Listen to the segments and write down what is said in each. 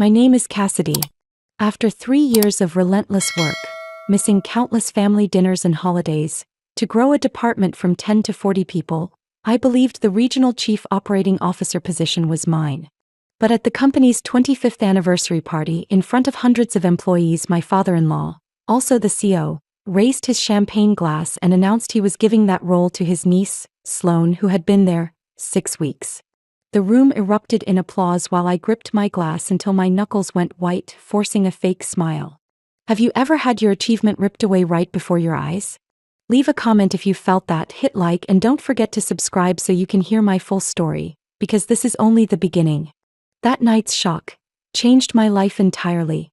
My name is Cassidy. After 3 years of relentless work, missing countless family dinners and holidays, to grow a department from 10 to 40 people, I believed the regional chief operating officer position was mine. But at the company's 25th anniversary party in front of hundreds of employees, my father-in-law, also the COO, raised his champagne glass and announced he was giving that role to his niece, Sloane, who had been there 6 weeks. The room erupted in applause while I gripped my glass until my knuckles went white, forcing a fake smile. Have you ever had your achievement ripped away right before your eyes? Leave a comment if you felt that, hit like, and don't forget to subscribe so you can hear my full story, because this is only the beginning. That night's shock changed my life entirely.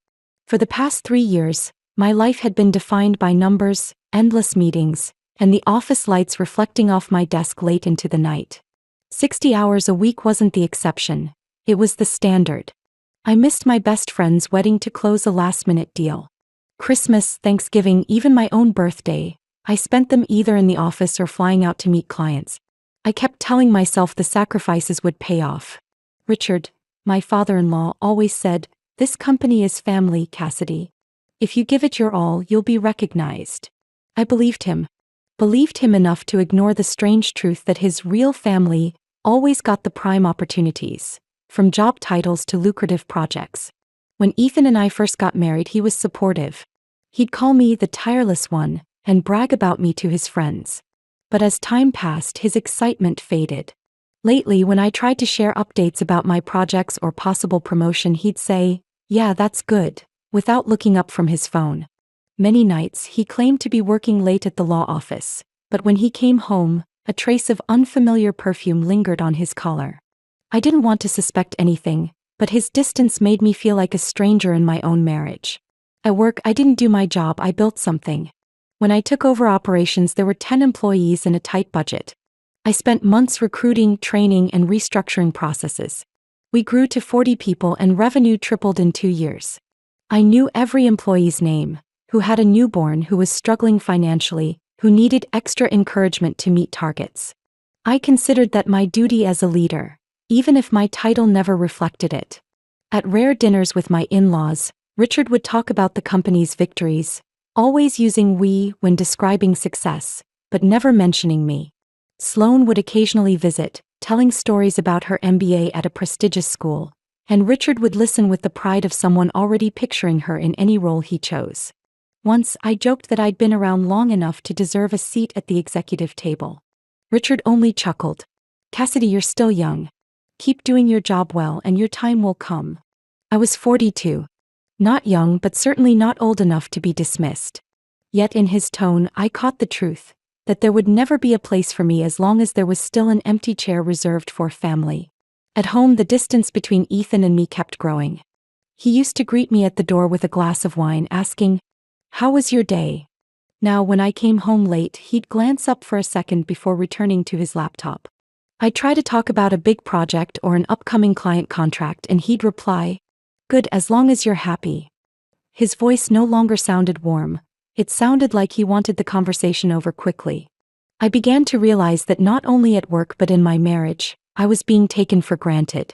For the past 3 years, my life had been defined by numbers, endless meetings, and the office lights reflecting off my desk late into the night. 60 hours a week wasn't the exception, it was the standard. I missed my best friend's wedding to close a last-minute deal. Christmas, Thanksgiving, even my own birthday, I spent them either in the office or flying out to meet clients. I kept telling myself the sacrifices would pay off. Richard, my father-in-law, always said, "This company is family, Cassidy. If you give it your all, you'll be recognized." I believed him enough to ignore the strange truth that his real family always got the prime opportunities, from job titles to lucrative projects. When Ethan and I first got married, he was supportive. He'd call me the tireless one and brag about me to his friends. But as time passed, his excitement faded. Lately, when I tried to share updates about my projects or possible promotion, he'd say, "Yeah, that's good," without looking up from his phone. Many nights, he claimed to be working late at the law office, but when he came home, a trace of unfamiliar perfume lingered on his collar. I didn't want to suspect anything, but his distance made me feel like a stranger in my own marriage. At work, I didn't do my job, I built something. When I took over operations, there were 10 employees and a tight budget. I spent months recruiting, training, and restructuring processes. We grew to 40 people and revenue tripled in 2 years. I knew every employee's name, who had a newborn, who was struggling financially, who needed extra encouragement to meet targets. I considered that my duty as a leader, even if my title never reflected it. At rare dinners with my in-laws, Richard would talk about the company's victories, always using "we" when describing success, but never mentioning me. Sloane would occasionally visit, telling stories about her MBA at a prestigious school, and Richard would listen with the pride of someone already picturing her in any role he chose. Once, I joked that I'd been around long enough to deserve a seat at the executive table. Richard only chuckled. "Cassidy, you're still young. Keep doing your job well and your time will come." I was 42. Not young, but certainly not old enough to be dismissed. Yet in his tone, I caught the truth, that there would never be a place for me as long as there was still an empty chair reserved for family. At home, the distance between Ethan and me kept growing. He used to greet me at the door with a glass of wine, asking, "How was your day?" Now, when I came home late, he'd glance up for a second before returning to his laptop. I'd try to talk about a big project or an upcoming client contract, and he'd reply, "Good, as long as you're happy." His voice no longer sounded warm. It sounded like he wanted the conversation over quickly. I began to realize that not only at work but in my marriage, I was being taken for granted.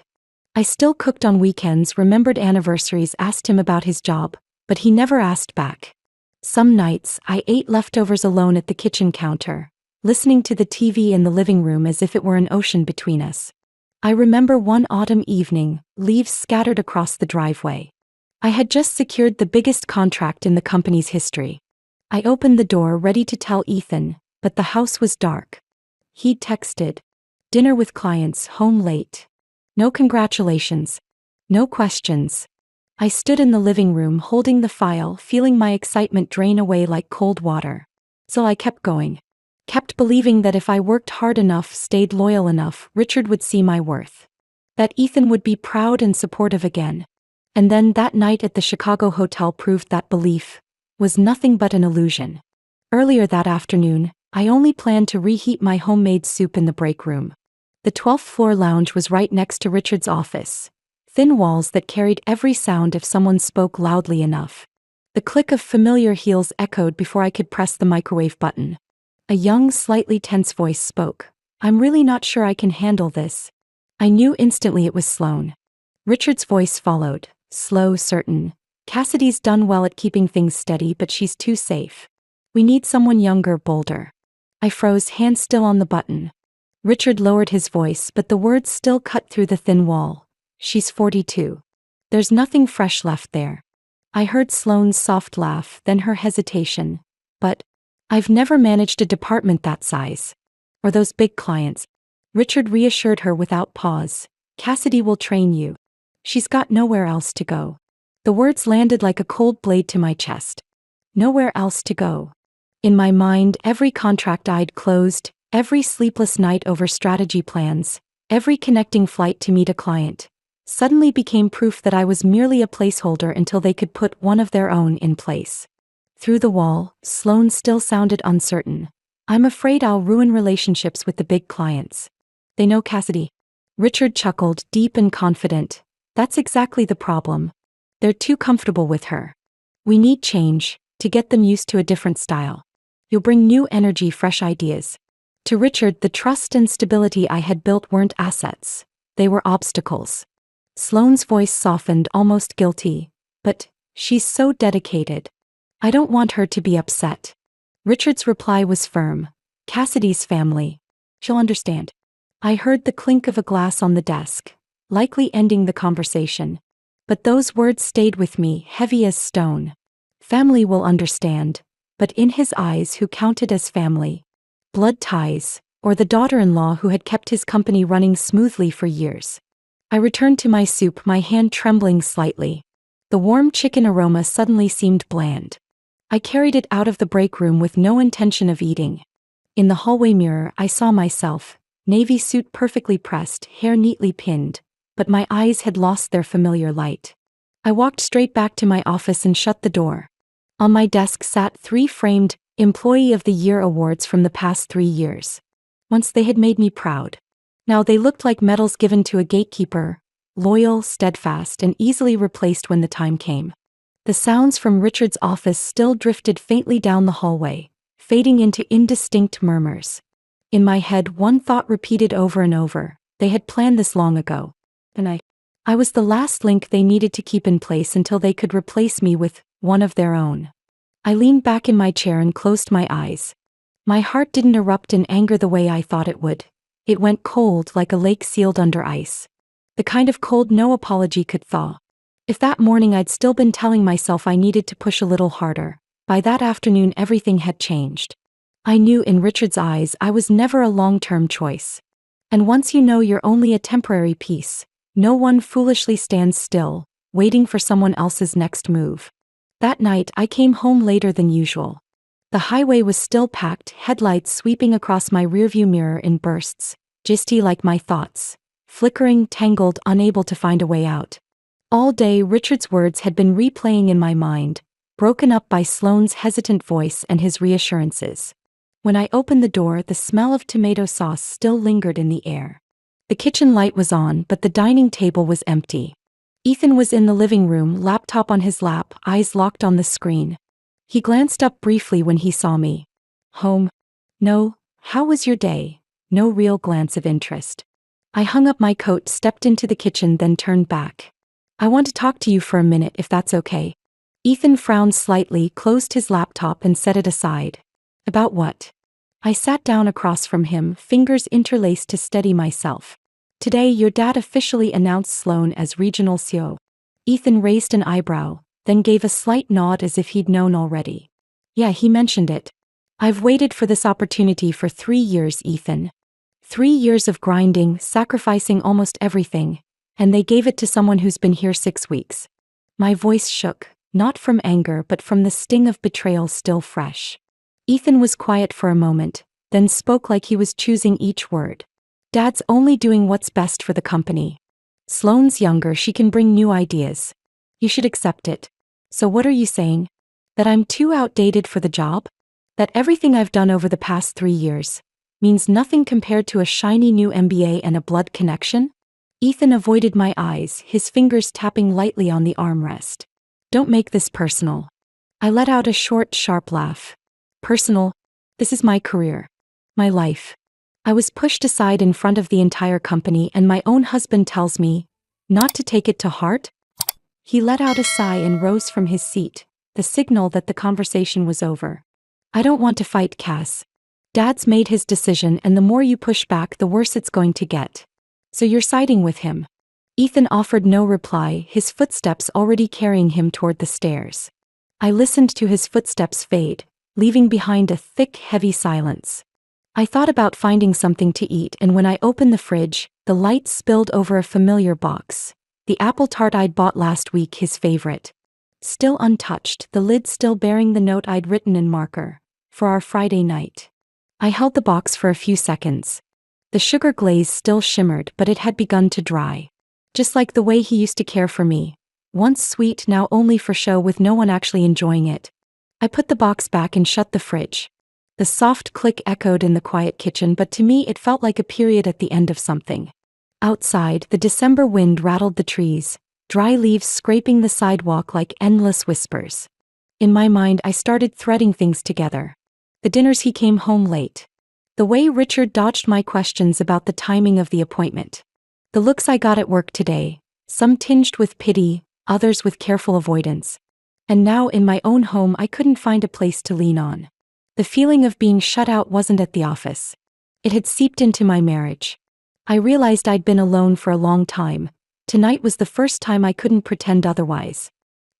I still cooked on weekends, remembered anniversaries, asked him about his job, but he never asked back. Some nights, I ate leftovers alone at the kitchen counter, listening to the TV in the living room as if it were an ocean between us. I remember one autumn evening, leaves scattered across the driveway. I had just secured the biggest contract in the company's history. I opened the door ready to tell Ethan, but the house was dark. He'd texted, "Dinner with clients, home late. No congratulations. No questions." I stood in the living room holding the file, feeling my excitement drain away like cold water. So I kept going. Kept believing that if I worked hard enough, stayed loyal enough, Richard would see my worth. That Ethan would be proud and supportive again. And then that night at the Chicago hotel proved that belief was nothing but an illusion. Earlier that afternoon, I only planned to reheat my homemade soup in the break room. The 12th floor lounge was right next to Richard's office. Thin walls that carried every sound if someone spoke loudly enough. The click of familiar heels echoed before I could press the microwave button. A young, slightly tense voice spoke. "I'm really not sure I can handle this." I knew instantly it was Sloane. Richard's voice followed. slow, certain. Cassidy's done well at keeping things steady, but she's too safe. We need someone younger, bolder. I froze, hand still on the button. Richard lowered his voice, but the words still cut through the thin wall. She's 42. There's nothing fresh left there. I heard Sloane's soft laugh, then her hesitation. But I've never managed a department that size. Or those big clients. Richard reassured her without pause. Cassidy will train you. She's got nowhere else to go. The words landed like a cold blade to my chest. Nowhere else to go. In my mind, every contract I'd closed, every sleepless night over strategy plans, every connecting flight to meet a client, suddenly became proof that I was merely a placeholder until they could put one of their own in place. Through the wall, Sloane still sounded uncertain. I'm afraid I'll ruin relationships with the big clients. They know Cassidy. Richard chuckled, deep and confident. That's exactly the problem. They're too comfortable with her. We need change, to get them used to a different style. You'll bring new energy, fresh ideas. To Richard, the trust and stability I had built weren't assets. They were obstacles. Sloane's voice softened, almost guilty. But she's so dedicated. I don't want her to be upset. Richard's reply was firm. Cassidy's family. She'll understand. I heard the clink of a glass on the desk, likely ending the conversation. But those words stayed with me, heavy as stone. Family will understand. But in his eyes, who counted as family? Blood ties, or the daughter-in-law who had kept his company running smoothly for years. I returned to my soup, my hand trembling slightly. The warm chicken aroma suddenly seemed bland. I carried it out of the break room with no intention of eating. In the hallway mirror, I saw myself, navy suit perfectly pressed, hair neatly pinned, but my eyes had lost their familiar light. I walked straight back to my office and shut the door. On my desk sat 3 framed Employee of the Year awards from the past 3 years. Once they had made me proud. Now they looked like medals given to a gatekeeper, loyal, steadfast, and easily replaced when the time came. The sounds from Richard's office still drifted faintly down the hallway, fading into indistinct murmurs. In my head, one thought repeated over and over. They had planned this long ago. And I was the last link they needed to keep in place until they could replace me with one of their own. I leaned back in my chair and closed my eyes. My heart didn't erupt in anger the way I thought it would. It went cold, like a lake sealed under ice. The kind of cold no apology could thaw. If that morning I'd still been telling myself I needed to push a little harder, by that afternoon everything had changed. I knew in Richard's eyes I was never a long-term choice. And once you know you're only a temporary piece, no one foolishly stands still, waiting for someone else's next move. That night I came home later than usual. The highway was still packed, headlights sweeping across my rearview mirror in bursts, gisty like my thoughts, flickering, tangled, unable to find a way out. All day Richard's words had been replaying in my mind, broken up by Sloane's hesitant voice and his reassurances. When I opened the door, the smell of tomato sauce still lingered in the air. The kitchen light was on, but the dining table was empty. Ethan was in the living room, laptop on his lap, eyes locked on the screen. He glanced up briefly when he saw me. Home? No. How was your day? No real glance of interest. I hung up my coat, stepped into the kitchen, then turned back. I want to talk to you for a minute, if that's okay. Ethan frowned slightly, closed his laptop and set it aside. About what? I sat down across from him, fingers interlaced to steady myself. Today your dad officially announced Sloane as regional COO. Ethan raised an eyebrow, then gave a slight nod as if he'd known already. Yeah, he mentioned it. I've waited for this opportunity for 3 years, Ethan. 3 years of grinding, sacrificing almost everything, and they gave it to someone who's been here 6 weeks. My voice shook, not from anger but from the sting of betrayal still fresh. Ethan was quiet for a moment, then spoke like he was choosing each word. Dad's only doing what's best for the company. Sloane's younger, she can bring new ideas. You should accept it. So what are you saying? That I'm too outdated for the job? That everything I've done over the past 3 years means nothing compared to a shiny new MBA and a blood connection? Ethan avoided my eyes, his fingers tapping lightly on the armrest. Don't make this personal. I let out a short, sharp laugh. Personal? This is my career. My life. I was pushed aside in front of the entire company, and my own husband tells me not to take it to heart? He let out a sigh and rose from his seat, the signal that the conversation was over. I don't want to fight, Cass. Dad's made his decision, and the more you push back, the worse it's going to get. So you're siding with him? Ethan offered no reply, his footsteps already carrying him toward the stairs. I listened to his footsteps fade, leaving behind a thick, heavy silence. I thought about finding something to eat, and when I opened the fridge, the light spilled over a familiar box. The apple tart I'd bought last week, his favorite. Still untouched, the lid still bearing the note I'd written in marker. For our Friday night. I held the box for a few seconds. The sugar glaze still shimmered, but it had begun to dry. Just like the way he used to care for me. Once sweet, now only for show, with no one actually enjoying it. I put the box back and shut the fridge. The soft click echoed in the quiet kitchen, but to me it felt like a period at the end of something. Outside, the December wind rattled the trees, dry leaves scraping the sidewalk like endless whispers. In my mind, I started threading things together. The dinners he came home late. The way Richard dodged my questions about the timing of the appointment. The looks I got at work today, some tinged with pity, others with careful avoidance. And now in my own home I couldn't find a place to lean on. The feeling of being shut out wasn't at the office. It had seeped into my marriage. I realized I'd been alone for a long time. Tonight was the first time I couldn't pretend otherwise.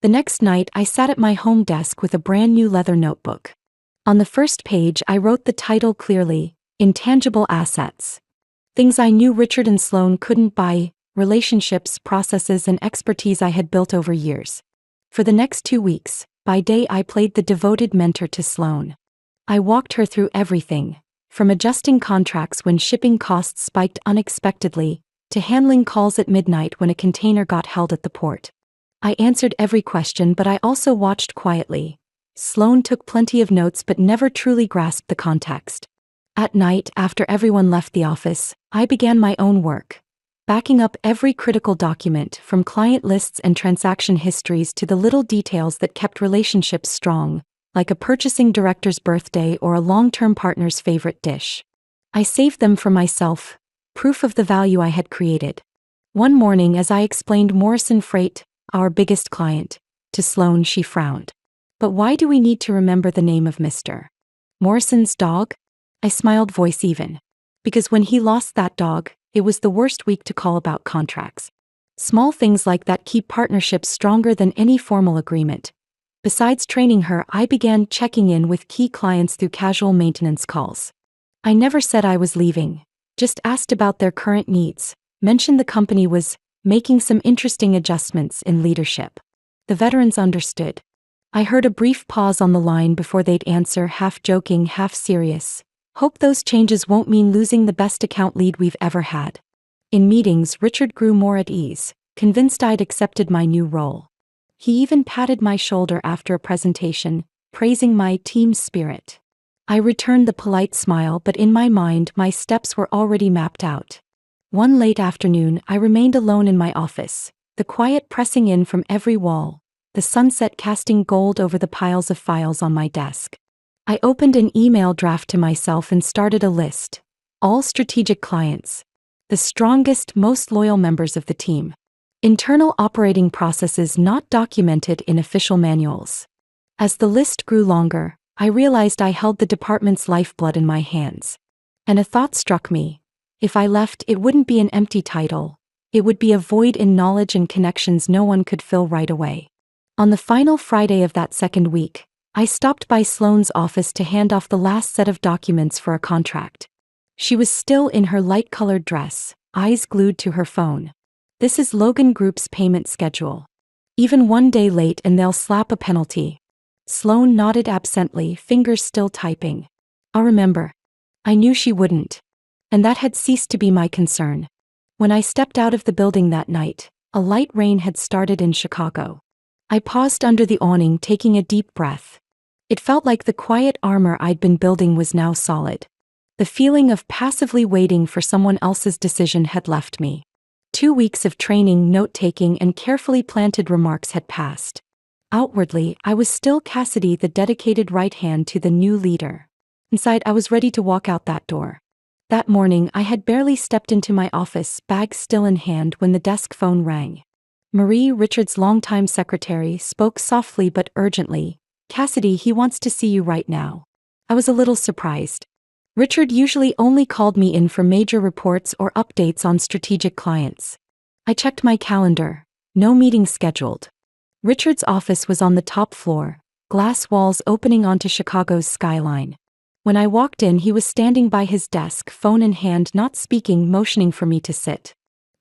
The next night I sat at my home desk with a brand new leather notebook. On the first page I wrote the title clearly, Intangible Assets. Things I knew Richard and Sloan couldn't buy, relationships, processes, and expertise I had built over years. For the next 2 weeks, by day I played the devoted mentor to Sloan. I walked her through everything, from adjusting contracts when shipping costs spiked unexpectedly, to handling calls at midnight when a container got held at the port. I answered every question, but I also watched quietly. Sloan took plenty of notes but never truly grasped the context. At night, after everyone left the office, I began my own work. Backing up every critical document, from client lists and transaction histories to the little details that kept relationships strong, like a purchasing director's birthday or a long-term partner's favorite dish. I saved them for myself, proof of the value I had created. One morning, as I explained Morrison Freight, our biggest client, to Sloan, she frowned. But why do we need to remember the name of Mr. Morrison's dog? I smiled, voice even. Because when he lost that dog, it was the worst week to call about contracts. Small things like that keep partnerships stronger than any formal agreement. Besides training her, I began checking in with key clients through casual maintenance calls. I never said I was leaving, just asked about their current needs, mentioned the company was making some interesting adjustments in leadership. The veterans understood. I heard a brief pause on the line before they'd answer, half joking, half serious. Hope those changes won't mean losing the best account lead we've ever had. In meetings, Richard grew more at ease, convinced I'd accepted my new role. He even patted my shoulder after a presentation, praising my team spirit. I returned the polite smile, but in my mind my steps were already mapped out. One late afternoon I remained alone in my office, the quiet pressing in from every wall, the sunset casting gold over the piles of files on my desk. I opened an email draft to myself and started a list. All strategic clients. The strongest, most loyal members of the team. Internal operating processes not documented in official manuals. As the list grew longer, I realized I held the department's lifeblood in my hands. And a thought struck me. If I left, it wouldn't be an empty title. It would be a void in knowledge and connections no one could fill right away. On the final Friday of that second week, I stopped by Sloan's office to hand off the last set of documents for a contract. She was still in her light-colored dress, eyes glued to her phone. This is Logan Group's payment schedule. Even 1 day late and they'll slap a penalty. Sloan nodded absently, fingers still typing. I'll remember. I knew she wouldn't. And that had ceased to be my concern. When I stepped out of the building that night, a light rain had started in Chicago. I paused under the awning, taking a deep breath. It felt like the quiet armor I'd been building was now solid. The feeling of passively waiting for someone else's decision had left me. 2 weeks of training, note-taking, and carefully planted remarks had passed. Outwardly, I was still Cassidy, the dedicated right hand to the new leader. Inside, I was ready to walk out that door. That morning, I had barely stepped into my office, bag still in hand, when the desk phone rang. Marie, Richard's longtime secretary, spoke softly but urgently. "Cassidy, he wants to see you right now." I was a little surprised. Richard usually only called me in for major reports or updates on strategic clients. I checked my calendar. No meeting scheduled. Richard's office was on the top floor, glass walls opening onto Chicago's skyline. When I walked in, he was standing by his desk, phone in hand, not speaking, motioning for me to sit.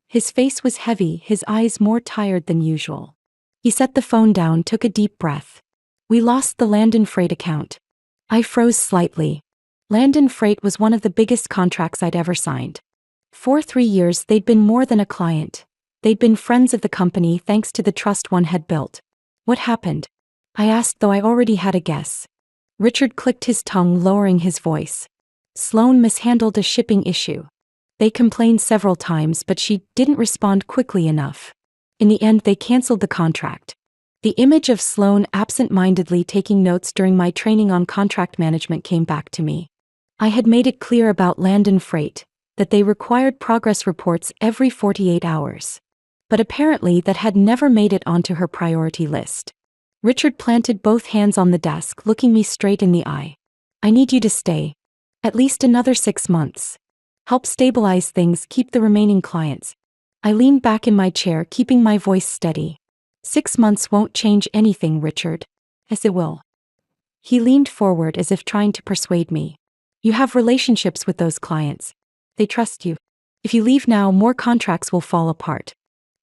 His face was heavy, his eyes more tired than usual. He set the phone down, took a deep breath. "We lost the Landon Freight account." I froze slightly. Landon Freight was one of the biggest contracts I'd ever signed. For 3 years, they'd been more than a client. They'd been friends of the company thanks to the trust one had built. "What happened?" I asked, though I already had a guess. Richard clicked his tongue, lowering his voice. "Sloan mishandled a shipping issue. They complained several times, but she didn't respond quickly enough. In the end, they canceled the contract." The image of Sloan absent-mindedly taking notes during my training on contract management came back to me. I had made it clear about Landon Freight that they required progress reports every 48 hours. But apparently that had never made it onto her priority list. Richard planted both hands on the desk, looking me straight in the eye. "I need you to stay. At least another 6 months. Help stabilize things, keep the remaining clients." I leaned back in my chair, keeping my voice steady. "6 months won't change anything, Richard." "Yes, it will." He leaned forward as if trying to persuade me. "You have relationships with those clients. They trust you. If you leave now, more contracts will fall apart."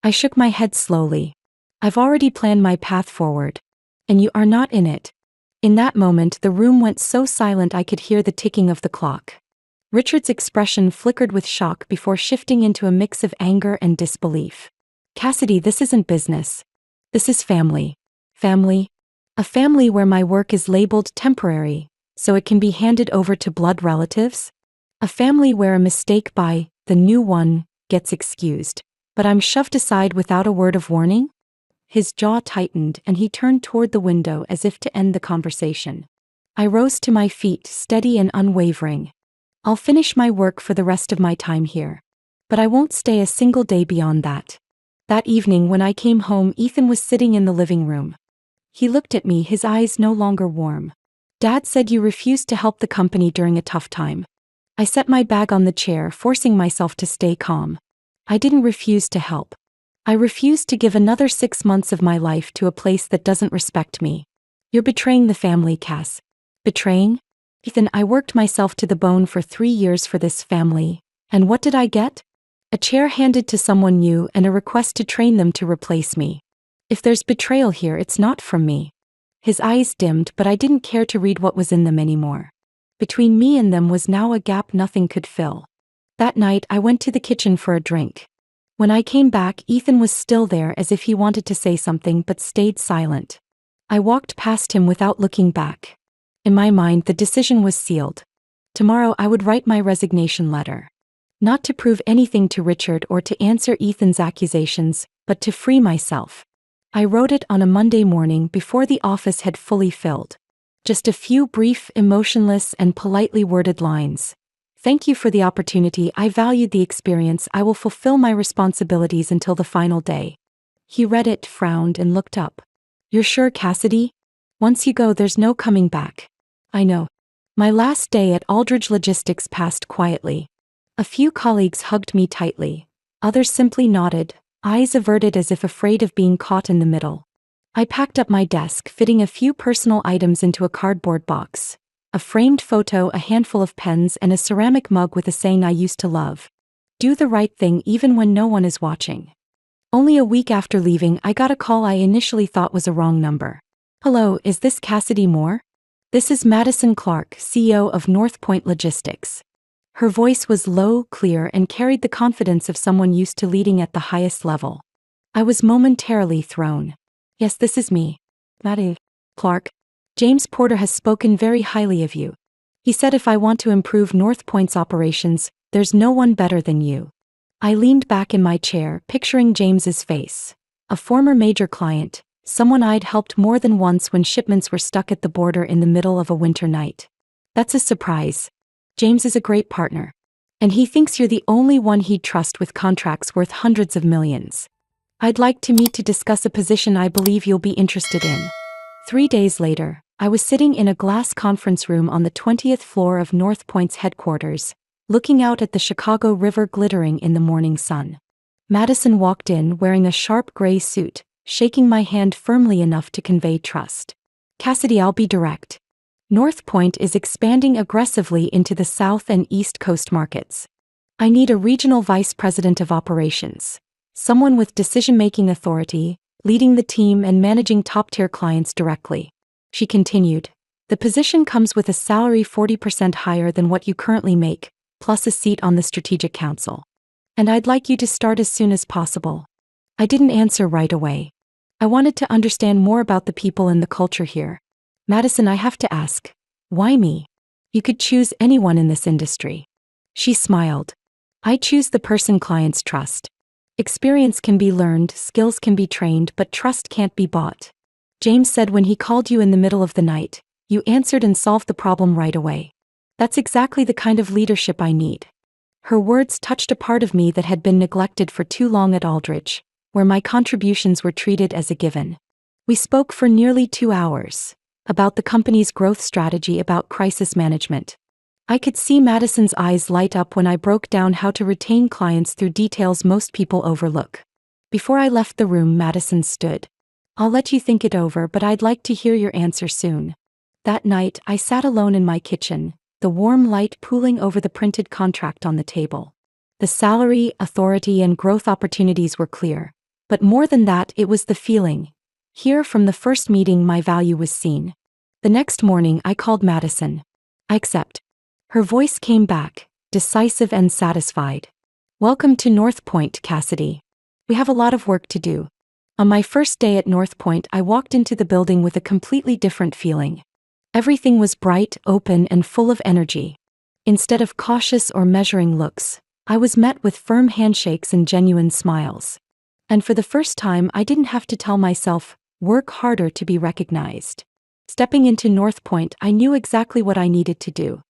I shook my head slowly. "I've already planned my path forward. And you are not in it." In that moment, the room went so silent I could hear the ticking of the clock. Richard's expression flickered with shock before shifting into a mix of anger and disbelief. "Cassidy, this isn't business. This is family." "Family?" "A family where my work is labeled temporary, so it can be handed over to blood relatives? A family where a mistake by the new one gets excused, but I'm shoved aside without a word of warning?" His jaw tightened and he turned toward the window as if to end the conversation. I rose to my feet, steady and unwavering. "I'll finish my work for the rest of my time here. But I won't stay a single day beyond that." That evening when I came home, Ethan was sitting in the living room. He looked at me, his eyes no longer warm. "Dad said you refused to help the company during a tough time." I set my bag on the chair, forcing myself to stay calm. "I didn't refuse to help. I refused to give another 6 months of my life to a place that doesn't respect me." "You're betraying the family, Cass." "Betraying?" "Ethan, I worked myself to the bone for 3 years for this family. And what did I get? A chair handed to someone new and a request to train them to replace me. If there's betrayal here, it's not from me." His eyes dimmed, but I didn't care to read what was in them anymore. Between me and them was now a gap nothing could fill. That night, I went to the kitchen for a drink. When I came back, Ethan was still there, as if he wanted to say something but stayed silent. I walked past him without looking back. In my mind, the decision was sealed. Tomorrow I would write my resignation letter. Not to prove anything to Richard or to answer Ethan's accusations, but to free myself. I wrote it on a Monday morning before the office had fully filled. Just a few brief, emotionless, and politely worded lines. "Thank you for the opportunity. I valued the experience. I will fulfill my responsibilities until the final day." He read it, frowned, and looked up. "You're sure, Cassidy? Once you go, there's no coming back." "I know." My last day at Aldridge Logistics passed quietly. A few colleagues hugged me tightly. Others simply nodded, eyes averted as if afraid of being caught in the middle. I packed up my desk, fitting a few personal items into a cardboard box. A framed photo, a handful of pens, and a ceramic mug with a saying I used to love. "Do the right thing even when no one is watching." Only a week after leaving, I got a call I initially thought was a wrong number. "Hello, is this Cassidy Moore?" "This is Madison Clark, CEO of North Point Logistics." Her voice was low, clear, and carried the confidence of someone used to leading at the highest level. I was momentarily thrown. "Yes, this is me. Maddie." "Clark, James Porter has spoken very highly of you. He said if I want to improve North Point's operations, there's no one better than you." I leaned back in my chair, picturing James's face. A former major client, someone I'd helped more than once when shipments were stuck at the border in the middle of a winter night. "That's a surprise. James is a great partner. And he thinks you're the only one he'd trust with contracts worth hundreds of millions." I'd like to meet to discuss a position I believe you'll be interested in. 3 days later, I was sitting in a glass conference room on the 20th floor of North Point's headquarters, looking out at the Chicago River glittering in the morning sun. Madison walked in wearing a sharp gray suit, shaking my hand firmly enough to convey trust. Cassidy, I'll be direct. North Point is expanding aggressively into the South and East Coast markets. I need a regional vice president of operations, someone with decision-making authority, leading the team and managing top-tier clients directly. She continued, the position comes with a salary 40% higher than what you currently make, plus a seat on the strategic council. And I'd like you to start as soon as possible. I didn't answer right away. I wanted to understand more about the people and the culture here. Madison, I have to ask, why me? You could choose anyone in this industry. She smiled. I choose the person clients trust. Experience can be learned, skills can be trained, but trust can't be bought. James said when he called you in the middle of the night, you answered and solved the problem right away. That's exactly the kind of leadership I need. Her words touched a part of me that had been neglected for too long at Aldrich, where my contributions were treated as a given. We spoke for nearly 2 hours. About the company's growth strategy, about crisis management. I could see Madison's eyes light up when I broke down how to retain clients through details most people overlook. Before I left the room, Madison stood. I'll let you think it over, but I'd like to hear your answer soon. That night, I sat alone in my kitchen, the warm light pooling over the printed contract on the table. The salary, authority, and growth opportunities were clear. But more than that, it was the feeling. Here, from the first meeting, my value was seen. The next morning, I called Madison. I accept. Her voice came back, decisive and satisfied. Welcome to North Point, Cassidy. We have a lot of work to do. On my first day at North Point, I walked into the building with a completely different feeling. Everything was bright, open, and full of energy. Instead of cautious or measuring looks, I was met with firm handshakes and genuine smiles. And for the first time, I didn't have to tell myself, work harder to be recognized. Stepping into North Point, I knew exactly what I needed to do.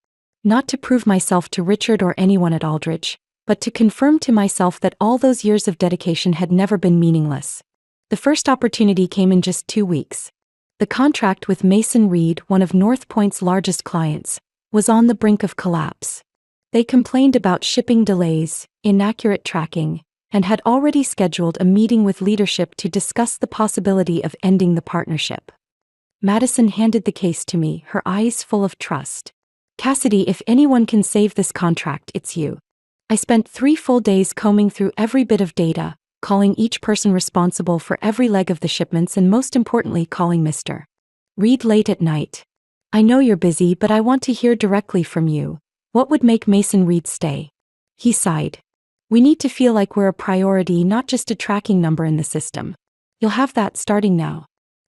Not to prove myself to Richard or anyone at Aldrich, but to confirm to myself that all those years of dedication had never been meaningless. The first opportunity came in just 2 weeks. The contract with Mason Reed, one of North Point's largest clients, was on the brink of collapse. They complained about shipping delays, inaccurate tracking, and had already scheduled a meeting with leadership to discuss the possibility of ending the partnership. Madison handed the case to me, her eyes full of trust. Cassidy, if anyone can save this contract, it's you. I spent 3 full days combing through every bit of data, calling each person responsible for every leg of the shipments, and most importantly, calling Mr. Reed late at night. I know you're busy, but I want to hear directly from you. What would make Mason Reed stay? He sighed. We need to feel like we're a priority, not just a tracking number in the system. You'll have that starting now.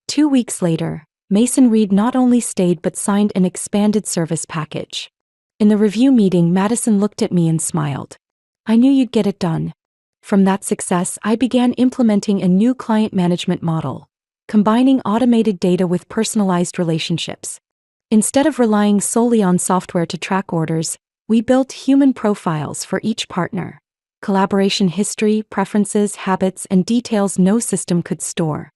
2 weeks later, Mason Reed not only stayed but signed an expanded service package. In the review meeting, Madison looked at me and smiled. I knew you'd get it done. From that success, I began implementing a new client management model, combining automated data with personalized relationships. Instead of relying solely on software to track orders, we built human profiles for each partner. Collaboration history, preferences, habits, and details no system could store.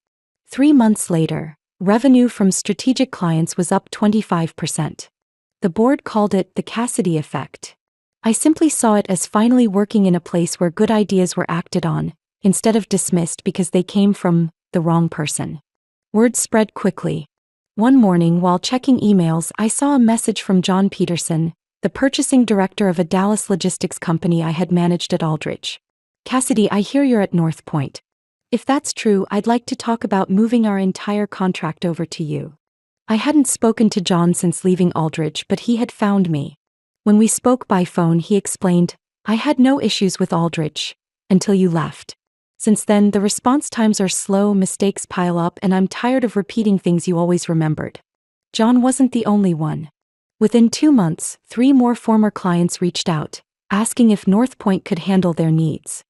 3 months later, revenue from strategic clients was up 25%. The board called it the Cassidy effect. I simply saw it as finally working in a place where good ideas were acted on, instead of dismissed because they came from the wrong person. Word spread quickly. One morning while checking emails, I saw a message from John Peterson, the purchasing director of a Dallas logistics company I had managed at Aldrich. Cassidy, I hear you're at North Point. If that's true, I'd like to talk about moving our entire contract over to you. I hadn't spoken to John since leaving Aldrich, but he had found me. When we spoke by phone, he explained, I had no issues with Aldrich until you left. Since then, the response times are slow, mistakes pile up, and I'm tired of repeating things you always remembered. John wasn't the only one. Within 2 months, 3 more former clients reached out, asking if North Point could handle their needs.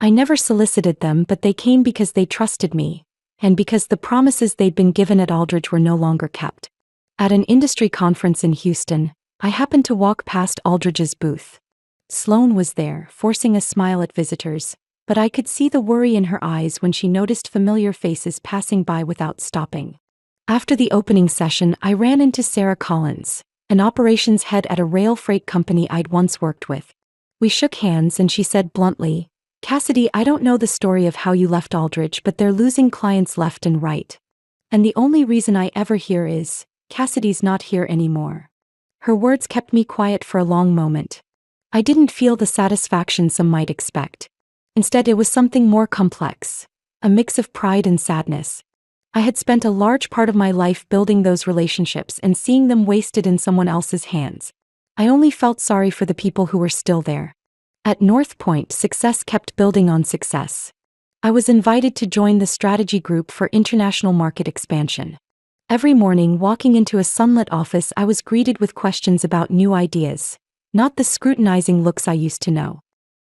I never solicited them, but they came because they trusted me, and because the promises they'd been given at Aldrich were no longer kept. At an industry conference in Houston, I happened to walk past Aldrich's booth. Sloan was there, forcing a smile at visitors, but I could see the worry in her eyes when she noticed familiar faces passing by without stopping. After the opening session, I ran into Sarah Collins, an operations head at a rail freight company I'd once worked with. We shook hands and she said bluntly, "Cassidy, I don't know the story of how you left Aldridge, but they're losing clients left and right. And the only reason I ever hear is, Cassidy's not here anymore." Her words kept me quiet for a long moment. I didn't feel the satisfaction some might expect. Instead, it was something more complex, a mix of pride and sadness. I had spent a large part of my life building those relationships and seeing them wasted in someone else's hands. I only felt sorry for the people who were still there. At North Point, success kept building on success. I was invited to join the strategy group for international market expansion. Every morning, walking into a sunlit office, I was greeted with questions about new ideas, not the scrutinizing looks I used to know.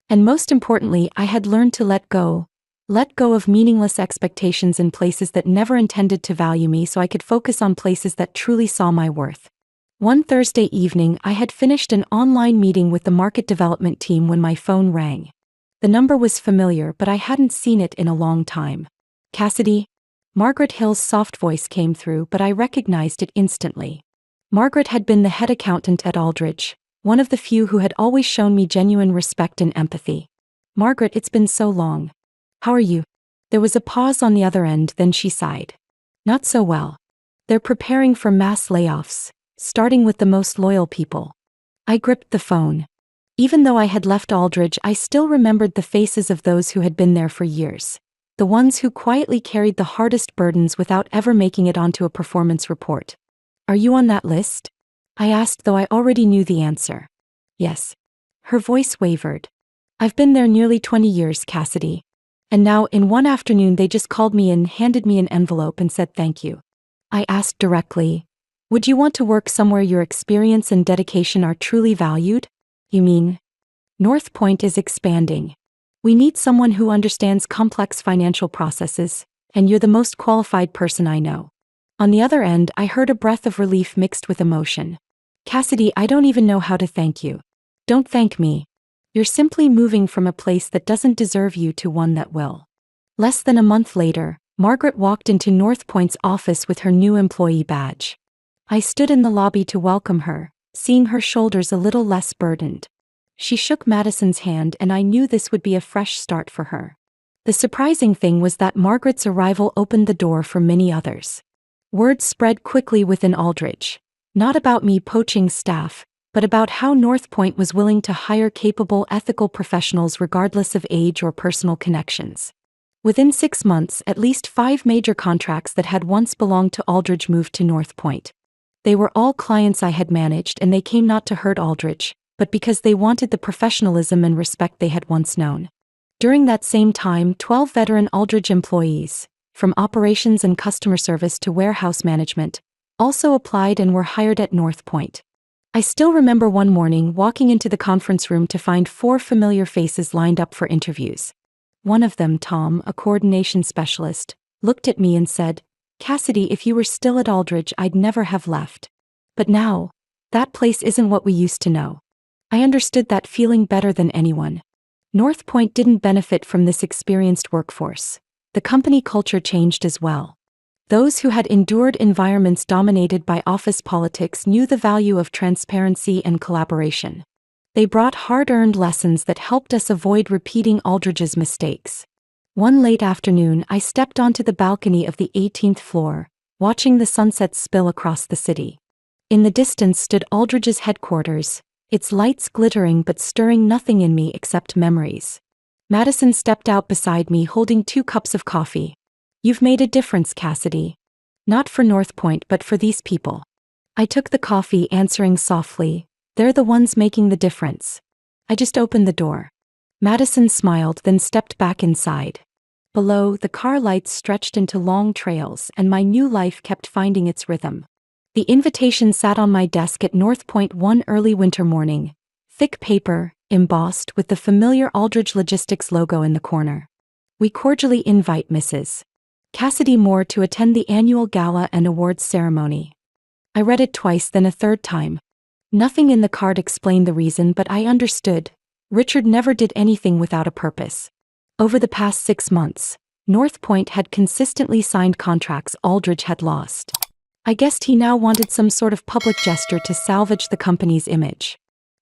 And most importantly, I had learned to let go of meaningless expectations in places that never intended to value me so I could focus on places that truly saw my worth. One Thursday evening, I had finished an online meeting with the market development team when my phone rang. The number was familiar, but I hadn't seen it in a long time. "Cassidy?" Margaret Hill's soft voice came through, but I recognized it instantly. Margaret had been the head accountant at Aldridge, one of the few who had always shown me genuine respect and empathy. "Margaret, it's been so long. How are you?" There was a pause on the other end, then she sighed. "Not so well. They're preparing for mass layoffs, starting with the most loyal people." I gripped the phone. Even though I had left Aldridge, I still remembered the faces of those who had been there for years. The ones who quietly carried the hardest burdens without ever making it onto a performance report. "Are you on that list?" I asked, though I already knew the answer. "Yes." Her voice wavered. "I've been there nearly 20 years, Cassidy. And now, in one afternoon, they just called me in, handed me an envelope and said thank you." I asked directly, "Would you want to work somewhere your experience and dedication are truly valued?" "You mean?" "North Point is expanding. We need someone who understands complex financial processes, and you're the most qualified person I know." On the other end, I heard a breath of relief mixed with emotion. "Cassidy, I don't even know how to thank you." "Don't thank me. You're simply moving from a place that doesn't deserve you to one that will." Less than a month later, Margaret walked into North Point's office with her new employee badge. I stood in the lobby to welcome her, seeing her shoulders a little less burdened. She shook Madison's hand, and I knew this would be a fresh start for her. The surprising thing was that Margaret's arrival opened the door for many others. Word spread quickly within Aldridge, not about me poaching staff, but about how North Point was willing to hire capable, ethical professionals regardless of age or personal connections. Within 6 months, at least 5 major contracts that had once belonged to Aldridge moved to North Point. They were all clients I had managed, and they came not to hurt Aldridge, but because they wanted the professionalism and respect they had once known. During that same time, 12 veteran Aldridge employees, from operations and customer service to warehouse management, also applied and were hired at North Point. I still remember one morning walking into the conference room to find 4 familiar faces lined up for interviews. One of them, Tom, a coordination specialist, looked at me and said, "Cassidy, if you were still at Aldridge, I'd never have left. But now, that place isn't what we used to know." I understood that feeling better than anyone. North Point didn't benefit from this experienced workforce. The company culture changed as well. Those who had endured environments dominated by office politics knew the value of transparency and collaboration. They brought hard-earned lessons that helped us avoid repeating Aldridge's mistakes. One late afternoon, I stepped onto the balcony of the 18th floor, watching the sunsets spill across the city. In the distance stood Aldridge's headquarters, its lights glittering but stirring nothing in me except memories. Madison stepped out beside me holding 2 cups of coffee. "You've made a difference, Cassidy. Not for North Point, but for these people." I took the coffee, answering softly, "They're the ones making the difference." I just opened the door. Madison smiled, then stepped back inside. Below, the car lights stretched into long trails, and my new life kept finding its rhythm. The invitation sat on my desk at North Point one early winter morning, thick paper, embossed with the familiar Aldridge Logistics logo in the corner. "We cordially invite Mrs. Cassidy Moore to attend the annual gala and awards ceremony." I read it twice, then a third time. Nothing in the card explained the reason, but I understood. Richard never did anything without a purpose. Over the past 6 months, North Point had consistently signed contracts Aldridge had lost. I guessed he now wanted some sort of public gesture to salvage the company's image.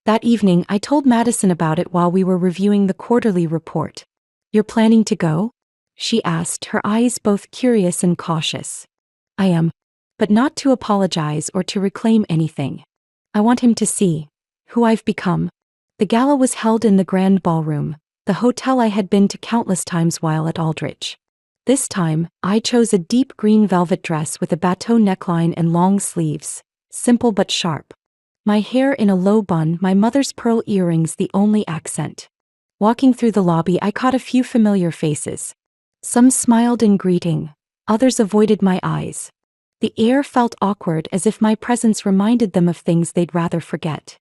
That evening, I told Madison about it while we were reviewing the quarterly report. "You're planning to go?" she asked, her eyes both curious and cautious. "I am. But not to apologize or to reclaim anything. I want him to see who I've become." The gala was held in the Grand Ballroom, the hotel I had been to countless times while at Aldridge. This time, I chose a deep green velvet dress with a bateau neckline and long sleeves, simple but sharp. My hair in a low bun, my mother's pearl earrings the only accent. Walking through the lobby, I caught a few familiar faces. Some smiled in greeting, others avoided my eyes. The air felt awkward, as if my presence reminded them of things they'd rather forget.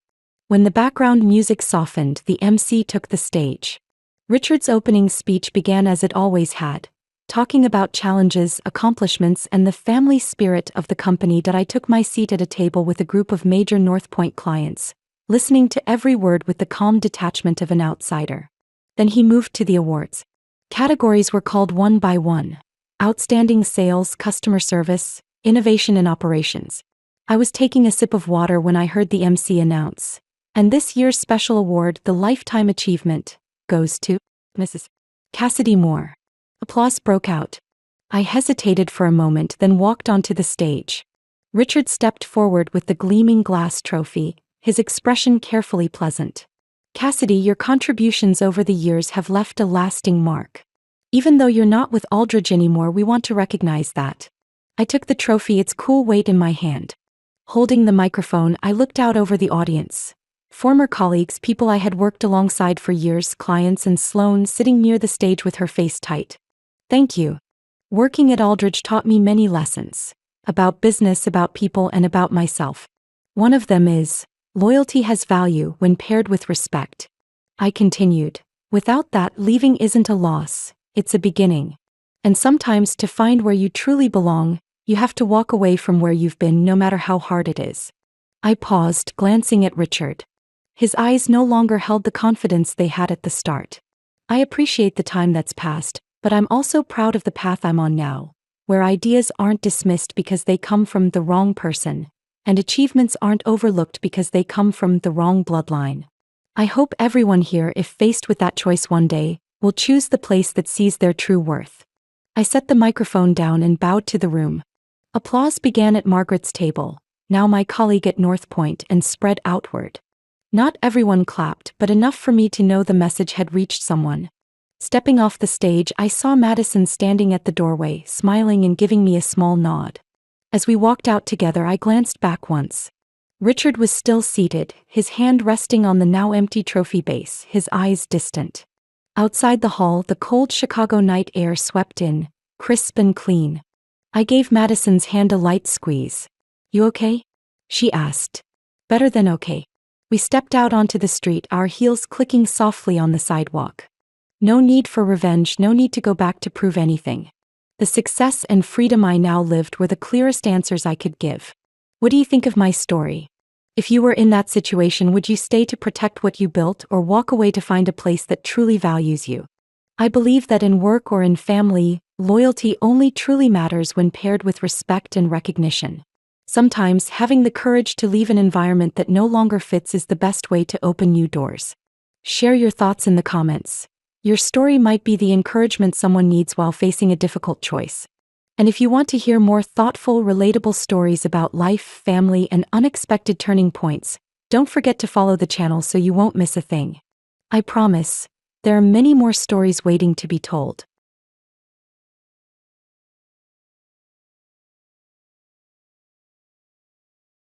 When the background music softened, the MC took the stage. Richard's opening speech began as it always had, talking about challenges, accomplishments, and the family spirit of the company. I took my seat at a table with a group of major North Point clients, listening to every word with the calm detachment of an outsider. Then he moved to the awards. Categories were called one by one: outstanding sales, customer service, innovation and operations. I was taking a sip of water when I heard the MC announce, "And this year's special award, the Lifetime Achievement, goes to Mrs. Cassidy Moore." Applause broke out. I hesitated for a moment, then walked onto the stage. Richard stepped forward with the gleaming glass trophy, his expression carefully pleasant. "Cassidy, your contributions over the years have left a lasting mark. Even though you're not with Aldridge anymore, we want to recognize that." I took the trophy, its cool weight in my hand. Holding the microphone, I looked out over the audience. Former colleagues, people I had worked alongside for years, clients, and Sloane sitting near the stage with her face tight. "Thank you. Working at Aldridge taught me many lessons. About business, about people, and about myself. One of them is, loyalty has value when paired with respect." I continued. "Without that, leaving isn't a loss, it's a beginning. And sometimes to find where you truly belong, you have to walk away from where you've been, no matter how hard it is." I paused, glancing at Richard. His eyes no longer held the confidence they had at the start. "I appreciate the time that's passed, but I'm also proud of the path I'm on now, where ideas aren't dismissed because they come from the wrong person, and achievements aren't overlooked because they come from the wrong bloodline. I hope everyone here, if faced with that choice one day, will choose the place that sees their true worth." I set the microphone down and bowed to the room. Applause began at Margaret's table, now my colleague at North Point, and spread outward. Not everyone clapped, but enough for me to know the message had reached someone. Stepping off the stage, I saw Madison standing at the doorway, smiling and giving me a small nod. As we walked out together, I glanced back once. Richard was still seated, his hand resting on the now empty trophy base, his eyes distant. Outside the hall, the cold Chicago night air swept in, crisp and clean. I gave Madison's hand a light squeeze. "You okay?" she asked. "Better than okay." We stepped out onto the street, our heels clicking softly on the sidewalk. No need for revenge, no need to go back to prove anything. The success and freedom I now lived were the clearest answers I could give. What do you think of my story? If you were in that situation, would you stay to protect what you built or walk away to find a place that truly values you? I believe that in work or in family, loyalty only truly matters when paired with respect and recognition. Sometimes, having the courage to leave an environment that no longer fits is the best way to open new doors. Share your thoughts in the comments. Your story might be the encouragement someone needs while facing a difficult choice. And if you want to hear more thoughtful, relatable stories about life, family, and unexpected turning points, don't forget to follow the channel so you won't miss a thing. I promise, there are many more stories waiting to be told.